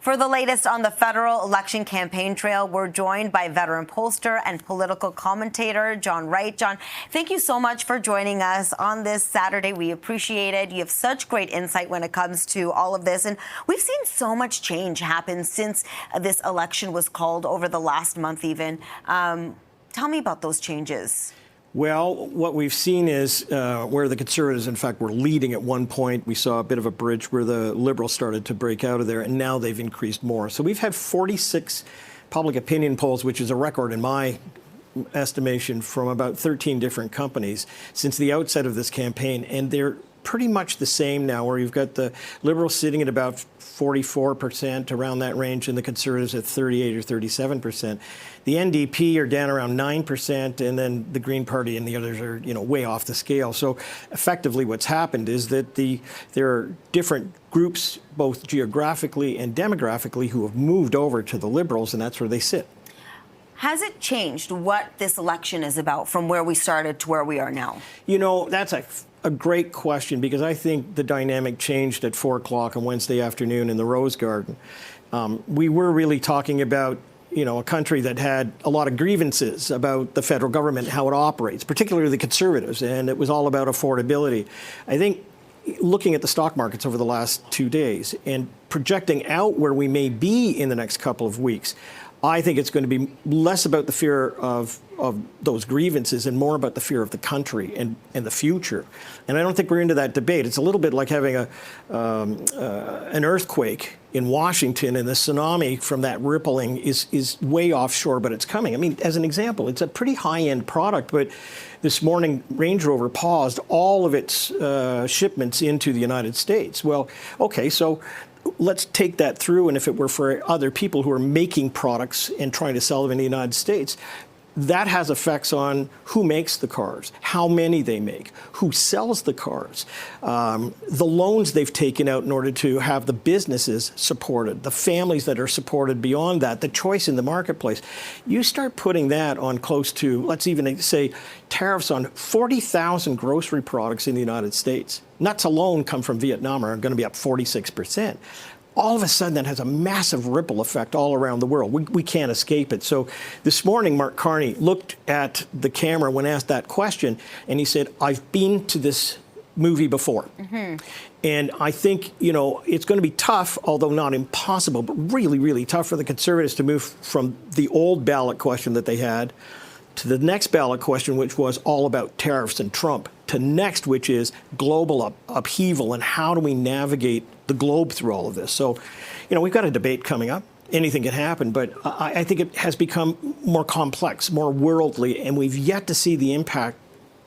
For the latest on the federal election campaign trail, we're joined by veteran pollster and political commentator John Wright. John, thank you so much for joining us on this Saturday. We appreciate it. You have such great insight when it comes to all of this. And we've seen so much change happen since this election was called over the last month even. Tell me about those changes. Well, what we've seen is where the Conservatives, in fact, were leading at one point. We saw a bit of a bridge where the Liberals started to break out of there, and now they've increased more. So we've had 46 public opinion polls, which is a record in my estimation, from about 13 different companies since the outset of this campaign, and they're pretty much the same now, where you've got the Liberals sitting at about 44%, around that range, and the Conservatives at 38 or 37%. The NDP are down around 9%, and then the Green Party and the others are, way off the scale. So effectively what's happened is that there are different groups, both geographically and demographically, who have moved over to the Liberals, and that's where they sit. Has it changed what this election is about from where we started to where we are now? That's a great question, because I think the dynamic changed at 4 o'clock on Wednesday afternoon in the Rose Garden. We were really talking about a country that had a lot of grievances about the federal government, how it operates, particularly the Conservatives, and it was all about affordability. I think looking at the stock markets over the last 2 days and projecting out where we may be in the next couple of weeks, I think it's going to be less about the fear of those grievances and more about the fear of the country and the future. And I don't think we're into that debate. It's a little bit like having an earthquake in Washington, and the tsunami from that rippling is way offshore, but it's coming. I mean, as an example, it's a pretty high-end product, but this morning Range Rover paused all of its shipments into the United States. Well, okay, so let's take that through, and if it were for other people who are making products and trying to sell them in the United States, that has effects on who makes the cars, how many they make, who sells the cars, the loans they've taken out in order to have the businesses supported, the families that are supported beyond that, the choice in the marketplace. You start putting that on close to, let's even say, tariffs on 40,000 grocery products in the United States. Nuts alone come from Vietnam are going to be up 46%. All of a sudden, that has a massive ripple effect all around the world. We can't escape it. So this morning, Mark Carney looked at the camera when asked that question, and he said, I've been to this movie before. Mm-hmm. And I think, it's going to be tough, although not impossible, but really, really tough for the Conservatives to move from the old ballot question that they had to the next ballot question, which was all about tariffs and Trump, to next, which is global upheaval and how do we navigate the globe through all of this. So, we've got a debate coming up. Anything can happen, but I think it has become more complex, more worldly, and we've yet to see the impact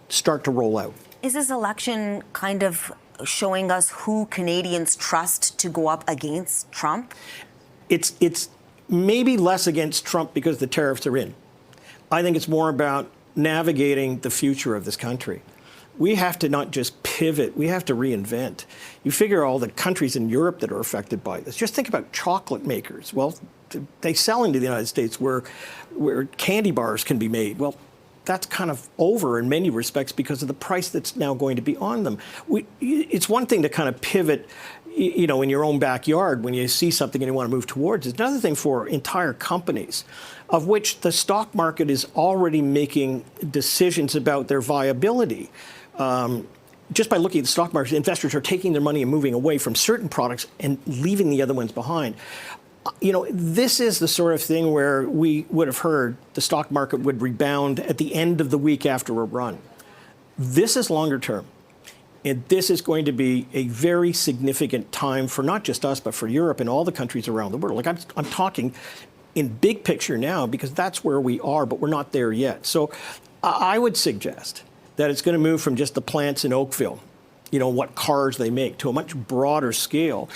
start to roll out. Is this election kind of showing us who Canadians trust to go up against Trump? It's maybe less against Trump because the tariffs are in. I think it's more about navigating the future of this country. We have to not just pivot, we have to reinvent. You figure all the countries in Europe that are affected by this. Just think about chocolate makers. Well, they sell into the United States where candy bars can be made. Well, that's kind of over in many respects because of the price that's now going to be on them. It's one thing to kind of pivot, in your own backyard when you see something and you want to move towards it. It's another thing for entire companies, of which the stock market is already making decisions about their viability. Just by looking at the stock market, investors are taking their money and moving away from certain products and leaving the other ones behind. This is the sort of thing where we would have heard the stock market would rebound at the end of the week after a run. This is longer term. And this is going to be a very significant time for not just us, but for Europe and all the countries around the world. Like I'm talking in big picture now because that's where we are, but we're not there yet. So I would suggest that it's going to move from just the plants in Oakville, what cars they make, to a much broader scale,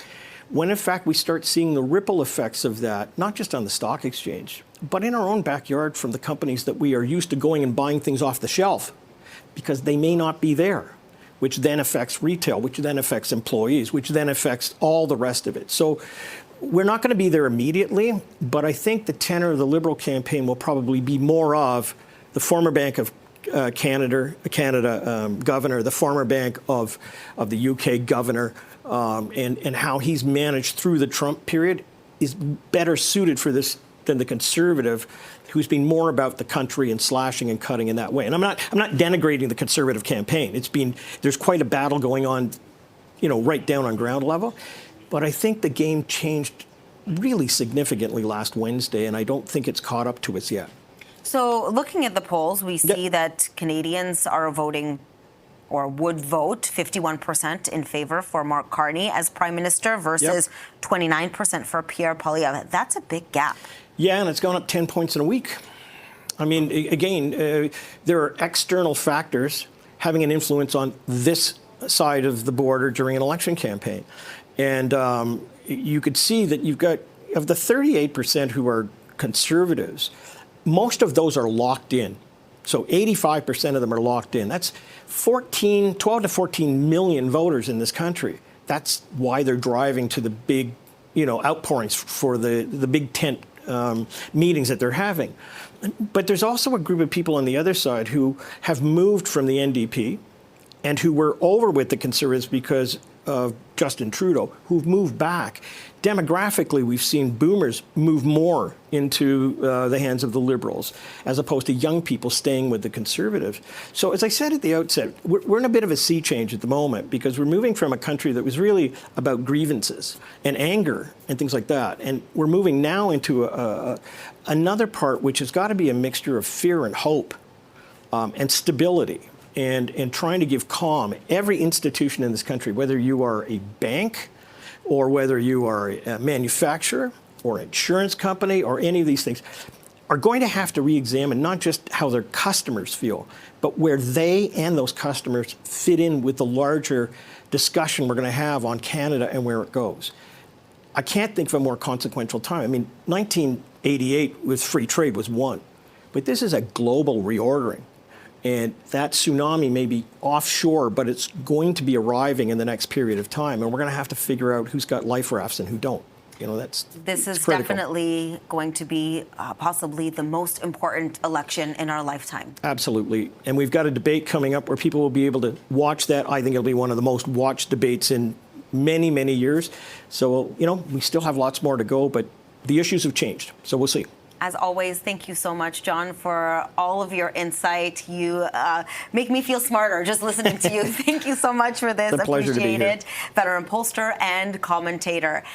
when in fact we start seeing the ripple effects of that, not just on the stock exchange, but in our own backyard from the companies that we are used to going and buying things off the shelf because they may not be there, which then affects retail, which then affects employees, which then affects all the rest of it. So we're not going to be there immediately, but I think the tenor of the Liberal campaign will probably be more of the former Bank of Canada governor, the former Bank of the UK governor, and how he's managed through the Trump period is better suited for this than the Conservative, who's been more about the country and slashing and cutting in that way. And I'm not denigrating the Conservative campaign. There's quite a battle going on, right down on ground level. But I think the game changed really significantly last Wednesday, and I don't think it's caught up to us yet. So looking at the polls, we see that Canadians are voting or would vote 51% in favor for Mark Carney as Prime Minister versus 29% for Pierre Poilievre. That's a big gap. Yeah, and it's gone up 10 points in a week. I mean, again, there are external factors having an influence on this side of the border during an election campaign. And you could see that you've got, of the 38% who are Conservatives, most of those are locked in. So 85% of them are locked in. That's 12 to 14 million voters in this country. That's why they're driving to the big, outpourings for the big tent meetings that they're having. But there's also a group of people on the other side who have moved from the NDP and who were over with the Conservatives because of Justin Trudeau, who've moved back. Demographically, we've seen boomers move more into the hands of the Liberals, as opposed to young people staying with the Conservatives. So as I said at the outset, we're in a bit of a sea change at the moment, because we're moving from a country that was really about grievances and anger and things like that. And we're moving now into another part, which has got to be a mixture of fear and hope and stability. And trying to give calm. Every institution in this country, whether you are a bank or whether you are a manufacturer or an insurance company or any of these things, are going to have to re-examine not just how their customers feel, but where they and those customers fit in with the larger discussion we're going to have on Canada and where it goes. I can't think of a more consequential time. I mean, 1988 with free trade was one, but this is a global reordering. And that tsunami may be offshore, but it's going to be arriving in the next period of time. And we're going to have to figure out who's got life rafts and who don't. This is definitely going to be possibly the most important election in our lifetime. Absolutely. And we've got a debate coming up where people will be able to watch that. I think it'll be one of the most watched debates in many, many years. So, we still have lots more to go, but the issues have changed. So we'll see. As always, thank you so much, John, for all of your insight. You make me feel smarter just listening to you. Thank you so much for this. It's a pleasure to be here. Veteran pollster and commentator.